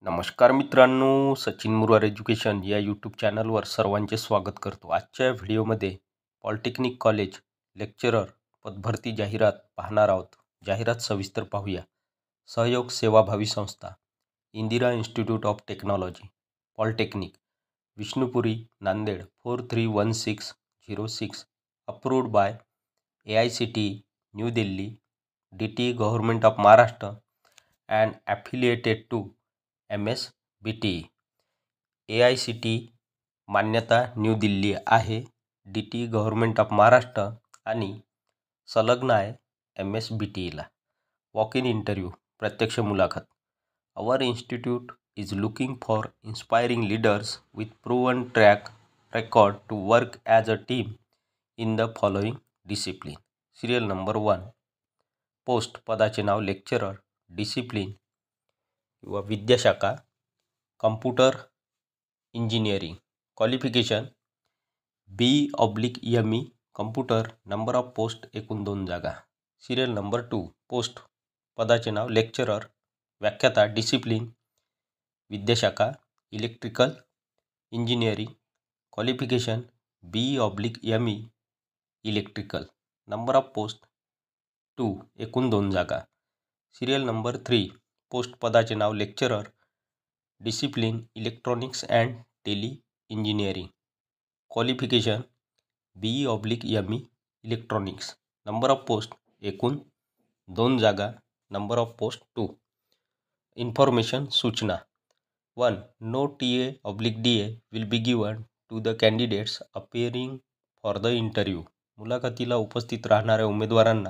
नमस्कार मित्रांनो, सचिन मुरवार एज्युकेशन या यूट्यूब चॅनलवर सर्वांचे स्वागत करतो. आजच्या व्हिडिओमध्ये पॉलिटेक्निक कॉलेज लेक्चरर पदभरती जाहिरात पाहणार आहोत. जाहिरात सविस्तर पाहूया. सहयोग सेवाभावी संस्था Indira institute of technology polytechnic Vishnupuri Nanded 431606 approved by AICTE New Delhi DT government of Maharashtra and affiliated to MSBTE. AICTE मान्यता न्यू दिल्ली आहे, DT गव्हर्नमेंट ऑफ महाराष्ट्र आणि संलग्न आहे MSBTEला. वॉक इन इंटरव्ह्यू प्रत्यक्ष मुलाखत. Our institute is looking for inspiring leaders with proven track record to work as a team in the following discipline. Serial number 1. Post पदाचे नाव lecturer, discipline किंवा विद्याशाखा computer engineering. Qualification B/ME computer. Number of post एकूण 2 जागा. Serial number 2. Post पदाचे नाव lecturer, व्याख्याता discipline विद्याशाखा electrical engineering. Qualification B/ME electrical. Number of post 2 एकूण 2 जागा. Serial number 3. पोस्ट पदाचे नाव lecturer, discipline electronics and tele engineering. Qualification B/ME electronics. Number of post एकूण 2 जागा. Number of post 2. इन्फॉर्मेशन सूचना. 1. No TA/DA will be given to the candidates appearing for the interview. मुलाखतीला उपस्थित राहणाऱ्या उमेदवारांना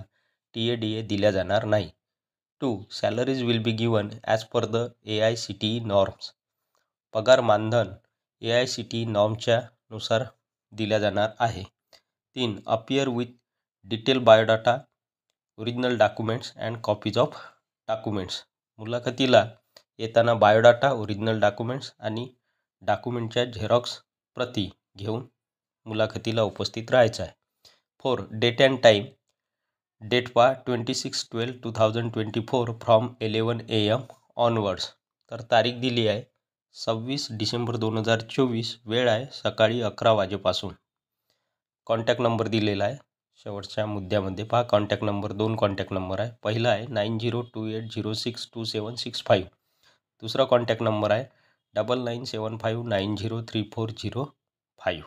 TA/DA दिल्या जाणार नाही. 2. Salaries will be given as per the AICTE norms. पगार मानधन AICTE नॉर्मच्या नुसार दिल्या जाणार आहे. 3. Appear with detail biodata, original documents and copies of documents. मुलाखतीला येताना बायोडाटा, ओरिजिनल डॉक्युमेंट्स आणि डॉक्युमेंटच्या झेरॉक्स प्रती घेऊन मुलाखतीला उपस्थित राहायचं आहे. 4. Date and time. Date 26/12/2024 from 11 AM onwards. तर तारीख दिली आहे 26 डिसेंबर 2024. वेळ आहे सकाळी 11 वाजेपासून. कॉन्टॅक्ट नंबर दिलेला आहे शेवटच्या मुद्द्यामध्ये. पहा, कॉन्टॅक्ट नंबर 2 कॉन्टॅक्ट नंबर आहे. पहिला आहे 9028062765. दुसरा कॉन्टॅक्ट नंबर आहे 9975903405.